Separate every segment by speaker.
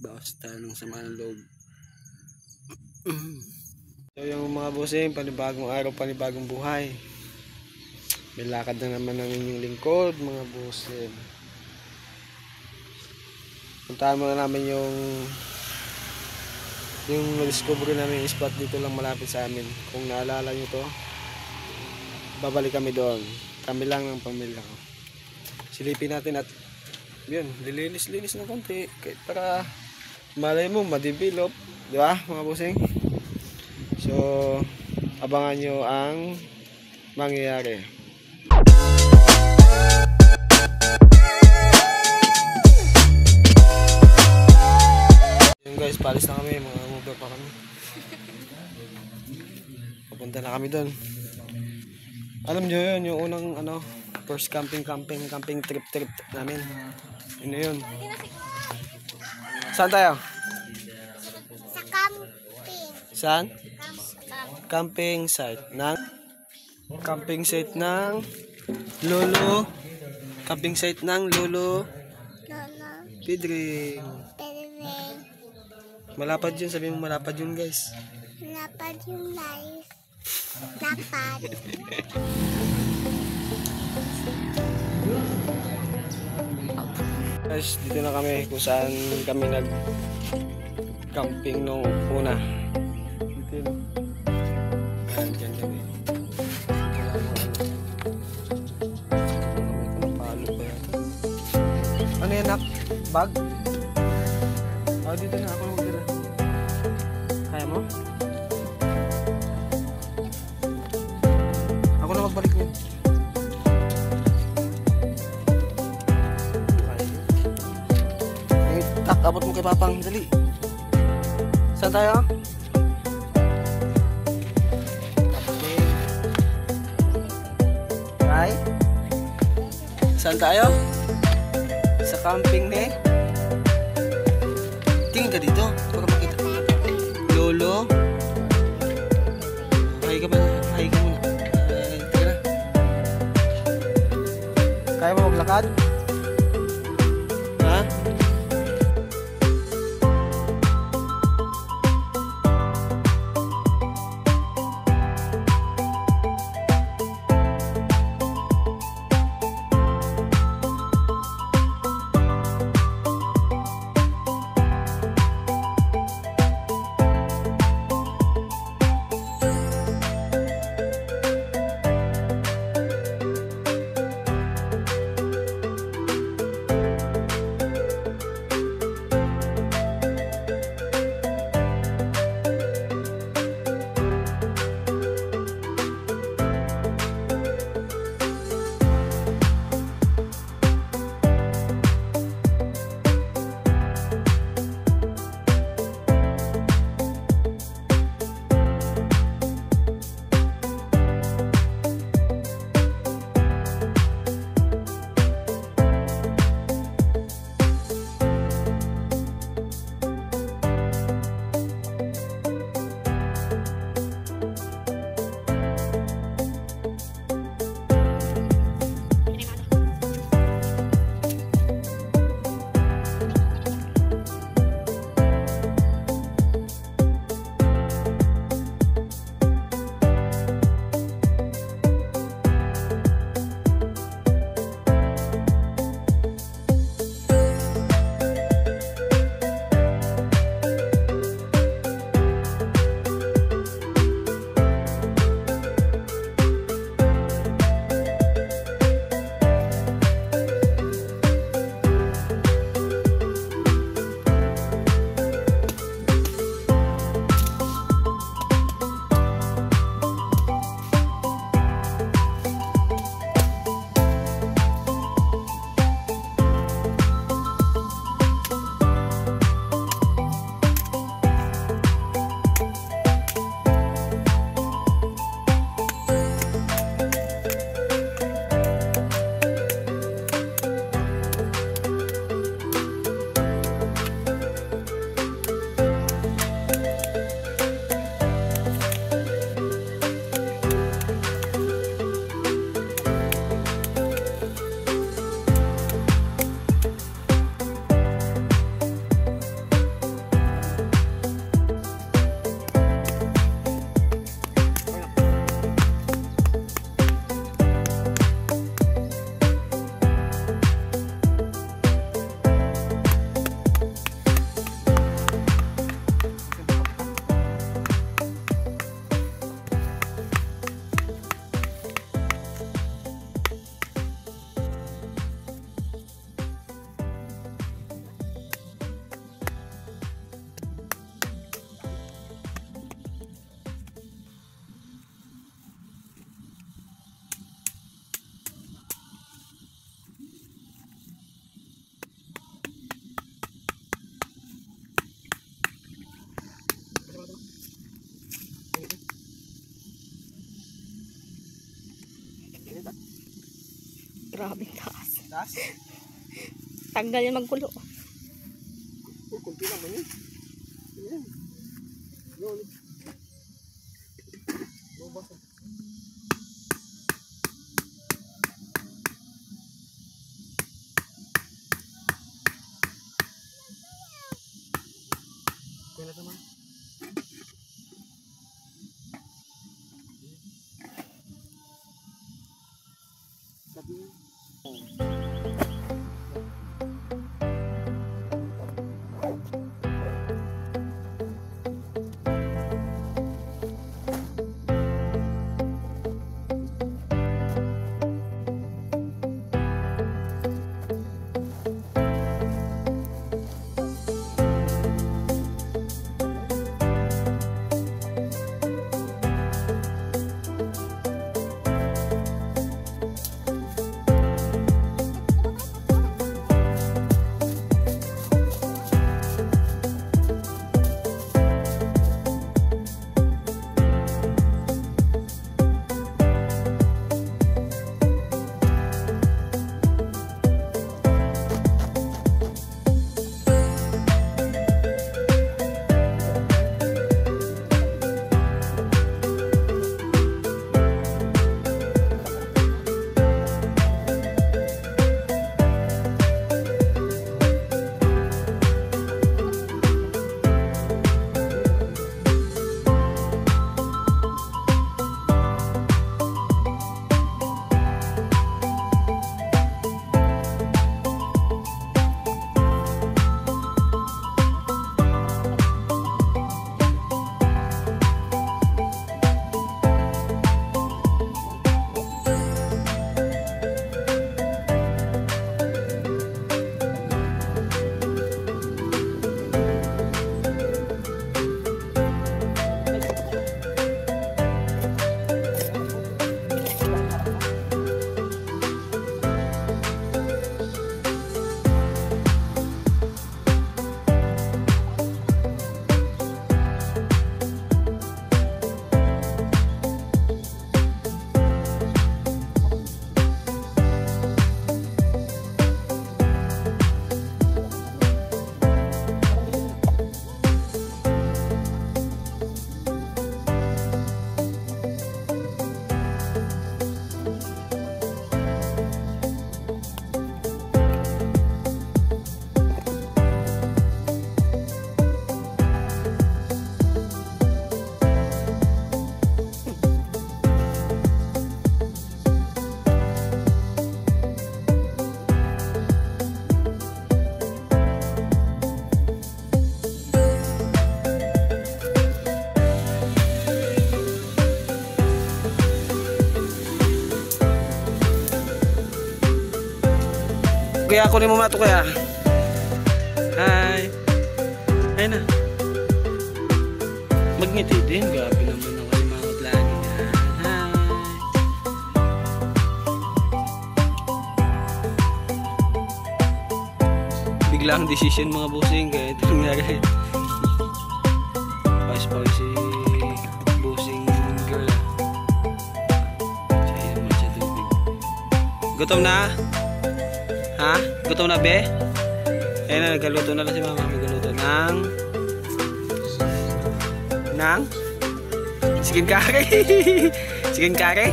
Speaker 1: Bawas tayo ng sama ng loob. So yung mga bossing, panibagong araw, panibagong buhay. May lakad na naman ng inyong lingkod, mga bossing. Puntahan muna namin yung na-discover namin yung spot dito lang malapit sa amin. Kung naalala nyo to, babalik kami doon. Kami lang ng pamilya ko. Silipin natin at yun, lilinis-linis ng konti para malay mo ma-develop, di ba mga bossing? So abangan nyo ang mangyayari. Yun guys, palis na kami, mga mover pa kami. Papunta na kami doon. Alam nyo yun, yung unang first camping trip namin. Yun yun. Saan tayo?
Speaker 2: Sa camping.
Speaker 1: Saan? Camping site Lolo. Camping site ng Lolo Pidring. Malapad yun, sabi mo malapad yun guys.
Speaker 2: Lapad yung life. Lapad.
Speaker 1: Guys, dito na kami kung saan kami nag-camping nung una. Dito yun. Diyan kami. Palo pa yan. Ano yan, nak? Bag? Oh, dito na ako magdala. Kaya mo? Ako na magbalik mo. Tak, abot mo kay Papang, dali. Saan tayo? Right? Saan tayo? Sa camping ni? Tingin ka dito para makita. Lolo. Hay ka ba? Hay ka muna. Teka na. Kaya mo maglakad? Ha?
Speaker 3: Grabe taas.
Speaker 1: Taas?
Speaker 3: Tanggal yan magkulo.
Speaker 1: Kunti lang man yun. Ayan. Yun. Bubasa. Kaya naman. Sabi niya. Kuya, kunin mo mato kuya. Hi. Ay na. Magngiti din. Grabe naman ako yung mga lagi. Hi. Biglang decision mga bossing. Kaya ito nangyari. Pais pa si bossing girl. Siya naman siya tubig. Gutom na? Ha? Gutom na be? Ayun na, nagaluto na lang si mama. Nagaluto ng chicken curry. Chicken curry.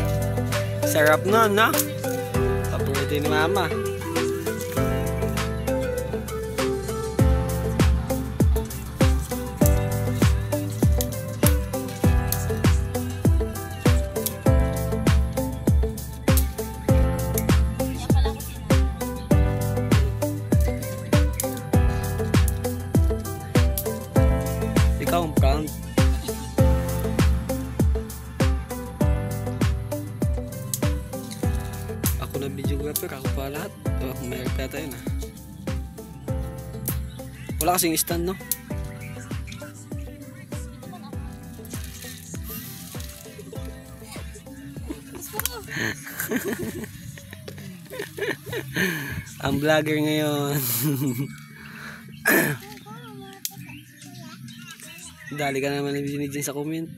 Speaker 1: Sarap nun, no? Paborito ni mama. Ikaw ang proud. Ako na videographer, ako pa lahat. Oh, may pa tayo na. Wala kasing stand, no? Ang vlogger ngayon. Dali ka naman ni dyan sa comment.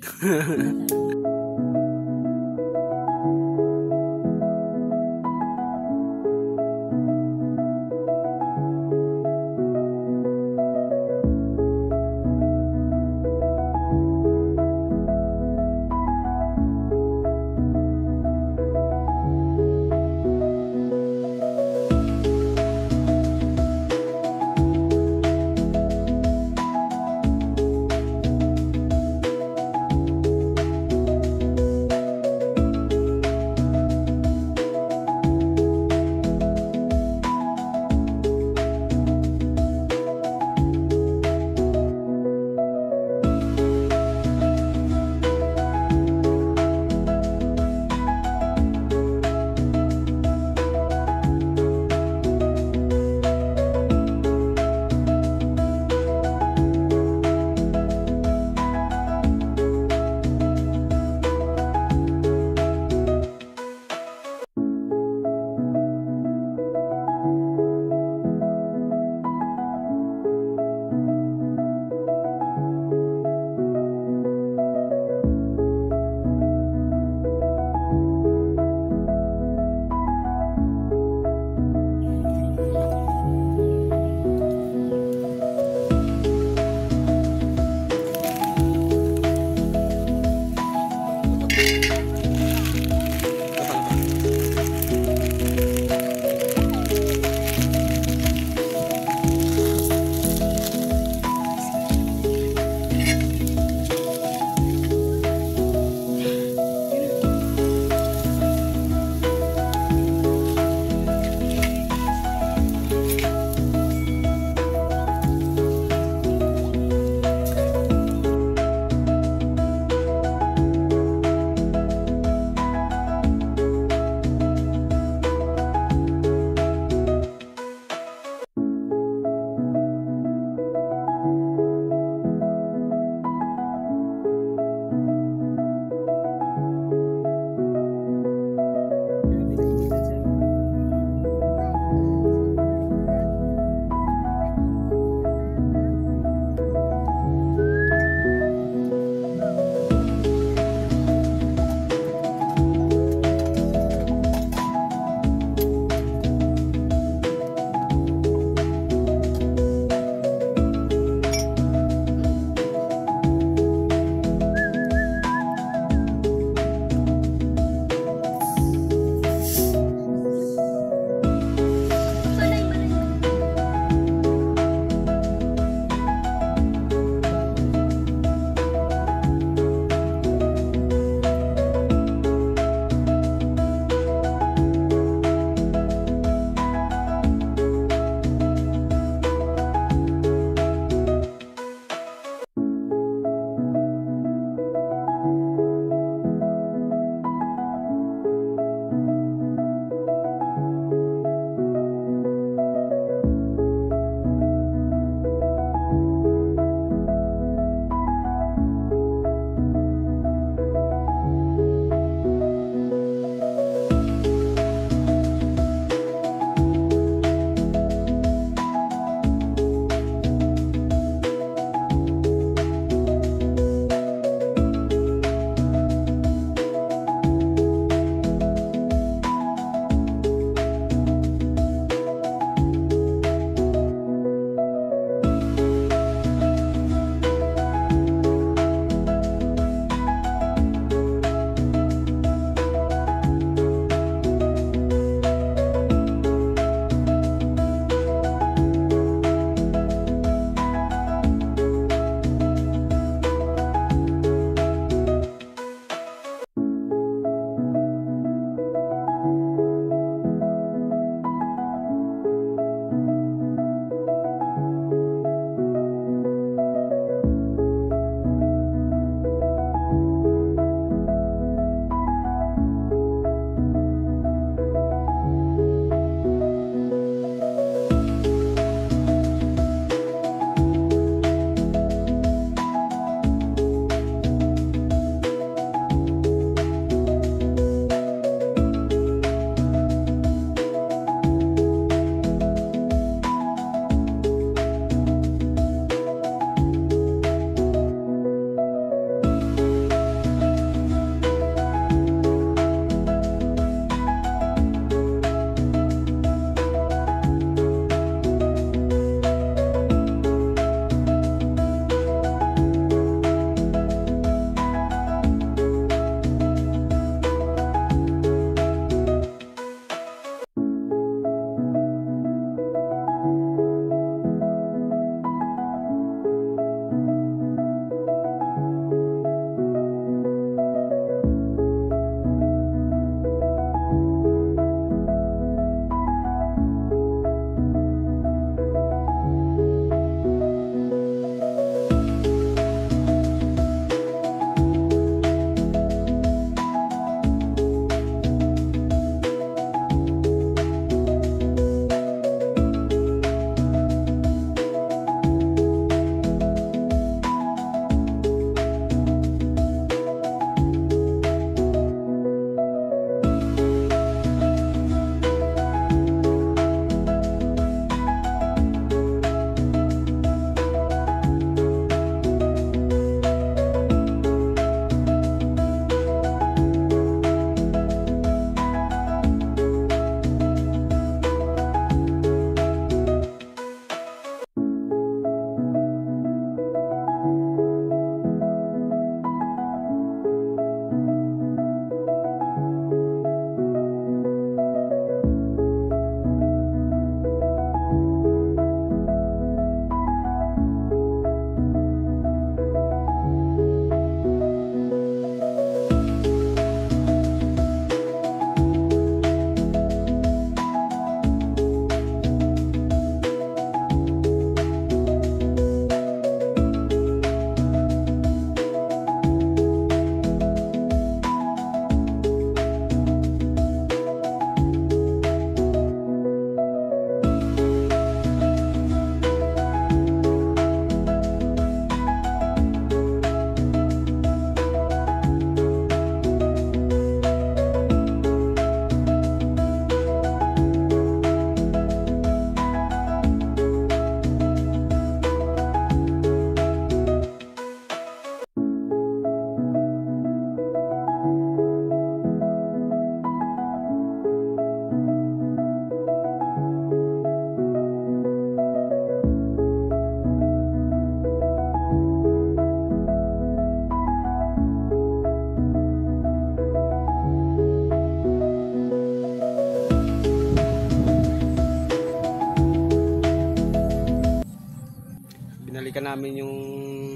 Speaker 1: namin yung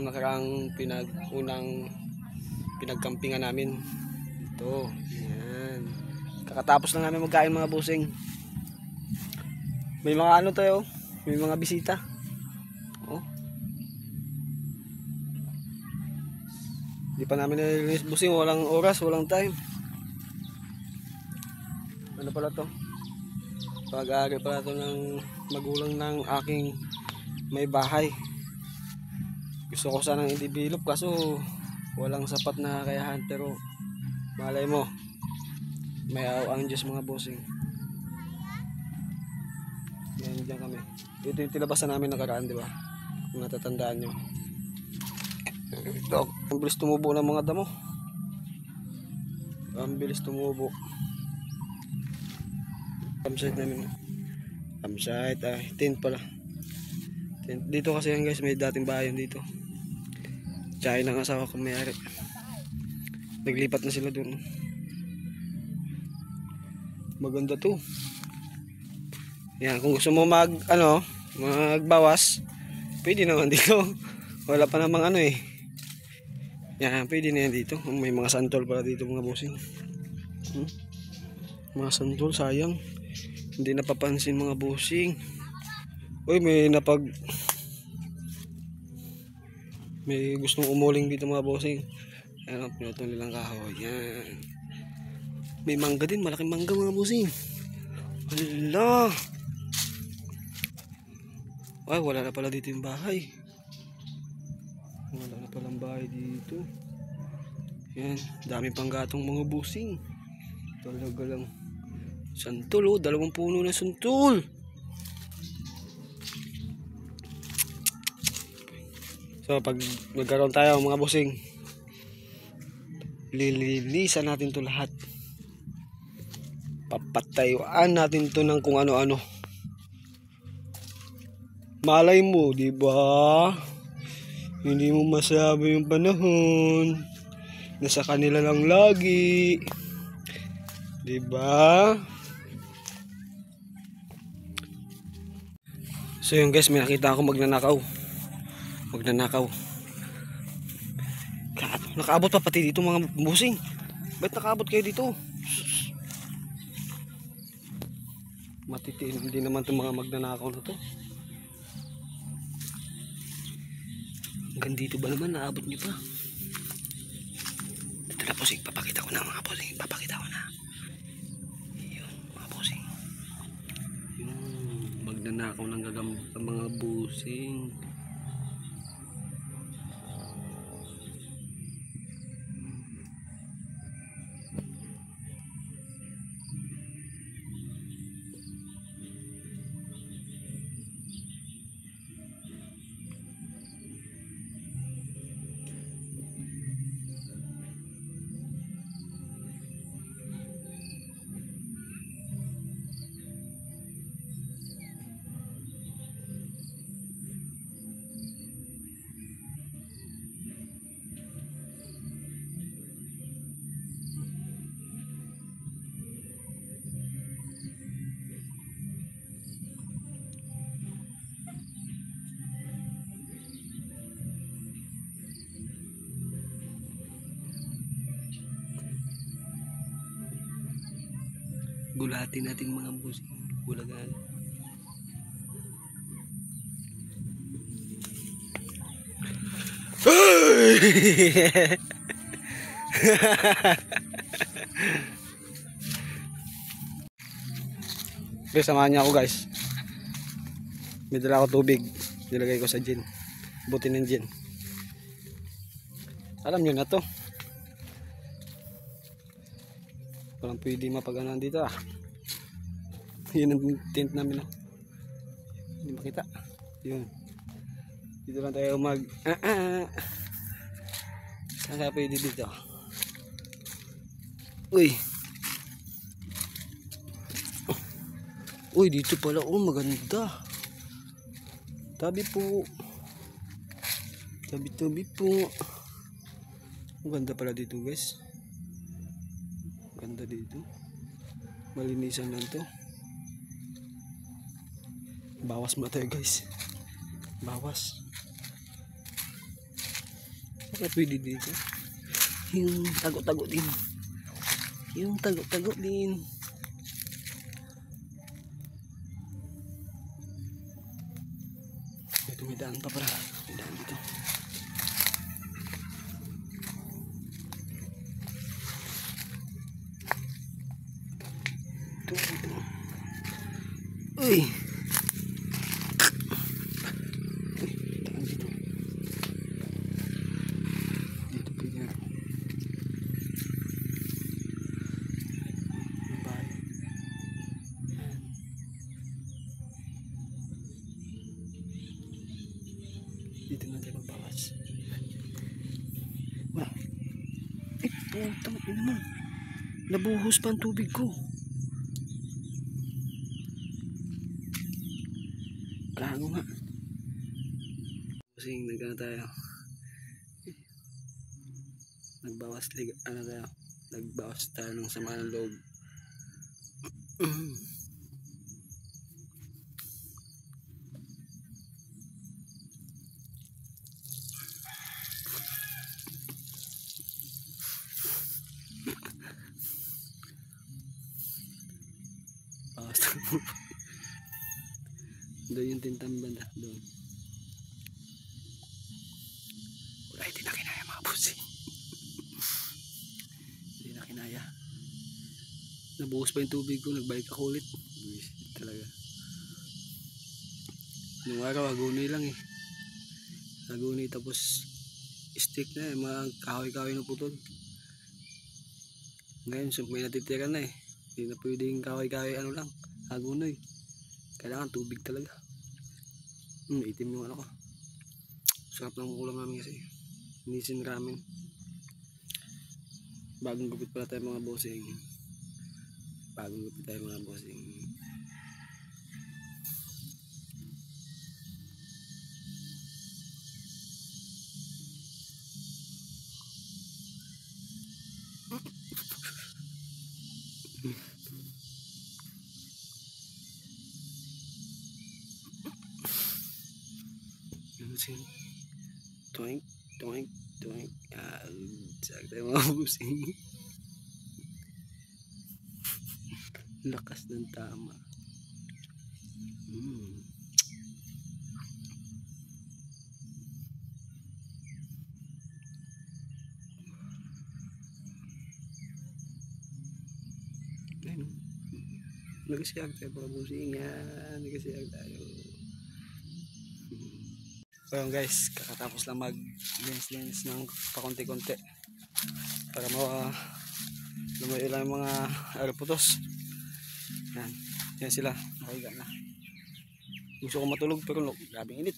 Speaker 1: nakaraang unang pinagkampingan namin. Ito, yan. Kakatapos lang namin magkain mga busing. May mga ano tayo, may mga bisita. Oh. Hindi pa namin nililinis busing, walang oras, walang time. Ano pala to? Pag-aari pala to ng magulang ng aking may bahay. Gusto ko sanang i-develop kaso walang sapat na kakayahan, pero malay mo may ang Diyos mga bossing. Yan, dyan kami. Ito yung tinabasan namin nakaraan, di ba? Kung natatandaan nyo. Ito, ang bilis tumubo ng mga damo. Ang bilis tumubo. Campsite namin. Campsite, tent pala. Tent. Dito kasi yan guys, may dating bayan dito. Tsaka ng asawa ko may-ari. Naglipat na sila dun. Maganda to. Yan, kung gusto mo magbawas, pwede naman dito. Wala pa namang ano eh. Yan, pwede na yan dito. May mga santol pala dito mga bossing. Mga santol, sayang. Hindi napapansin mga bossing. Uy, may gustong umuling dito mga bossing. Ayan, pinutol nilang kahoy. Yan. May mangga din, malaking mangga mga bossing. Hala. Ay, wala na pala dito yung bahay. Wala na palang bahay dito. Yan, dami pang gatong mga busing. Talaga lang. Santol, oh, 2 puno na santol. So, pag nagkaroon tayo mga busing, lilinisan natin to lahat. Papatayuan natin to ng kung ano-ano. Malay mo, di ba? Hindi mo masabi yung panahon. Nasa kanila lang lagi. Di ba? So yun guys, may nakita ako magnanakaw. Nakaabot pa pati dito mga busing. Ba't nakaabot kayo dito? Matitiin, hindi naman itong mga magnanakaw na to. Hanggang dito ba naman, naabot nyo pa? Ito na busing, papakita ko na mga busing. Papakita ko na. Yun, mga busing. Magnanakaw ng gagamit ng mga busing. Gulatin natin mga busing. Gulagan. Guys, samahan niya ako guys. May dala ako tubig. Nilagay ko sa gin. Buti ng gin. Alam nyo na to. Walang pwede mapag-anan dito ah. Yun ang tent namin ah. Hindi makita. Yun. Dito lang tayo Saan kaya pwede dito? Uy. Uy, dito pala. Oh, maganda. Tabi po. Tabi po. Maganda pala dito guys. Ganda dito. Malinisan lang to. Bawas mo tayo guys. Bawas. Baka pwede dito. Yung tago-tago din. Yung tago-tago din. Ito may daan pa pala. May daan dito. Ito. Uy! Daan dito. Dito pwede na. May bahay. Dito na tayo magbawas. Wala. Putang ina naman. Nabuhos pa ang tubig ko. Gago nga. Kasi nagkano tayo. Nagbawas tayo. Nagbawas tayo ng sama ng loob. Bawas tayo. Doon yung tintang banda. Doon. Wala, hindi na kinaya mga busi. Hindi na kinaya. Nabuhos pa yung tubig ko. Nagbalik ako ulit. Buwisit talaga. Nung araw, agunay lang eh. Agunay tapos stick na eh. Mga kahoy-kahoy na putol. Ngayon, may natitira na eh. Hindi na pwedeng kahoy-kahoy ano lang. Agunay. Kailangan tubig talaga. Itim yung ano ko. Sarap ng ulam namin kasi. Nisin ramen. Bagong gupit pala tayo mga bossing. Bagong gupit tayo mga bossing. Toink, toink, toink. Sakit tayo mga busing. Lakas ng tama. Ayun. Nagsiyag tayo mga busing. Nagsiyag tayo. So yun guys, kakatapos lang mag-lens ng pakunti-kunti para lumayo lang yung mga aeroputos. Yan sila, nakahiga na. Gusto ko matulog pero grabing init.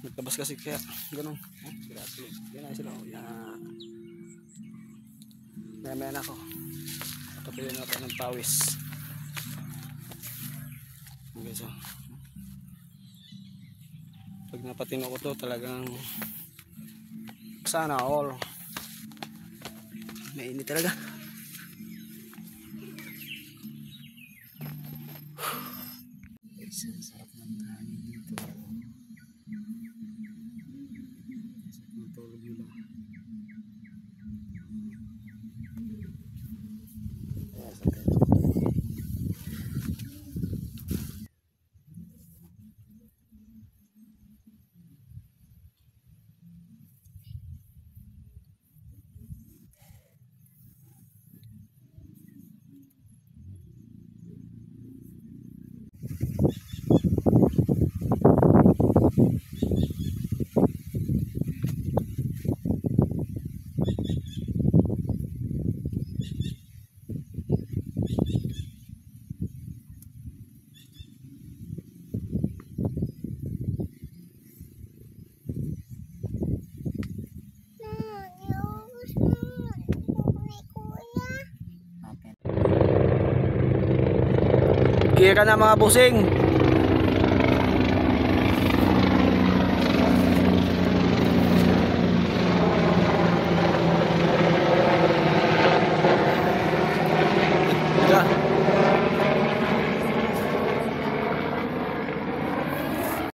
Speaker 1: Nagtabas kasi kaya ganun. Yan na sila. Maya na ako. Tapuyin na ako ng pawis. Okay, so pag napatino ko to talagang sana all mainit talaga. Sarap ng hangin dito. Matulog nila. Kira na mga busing.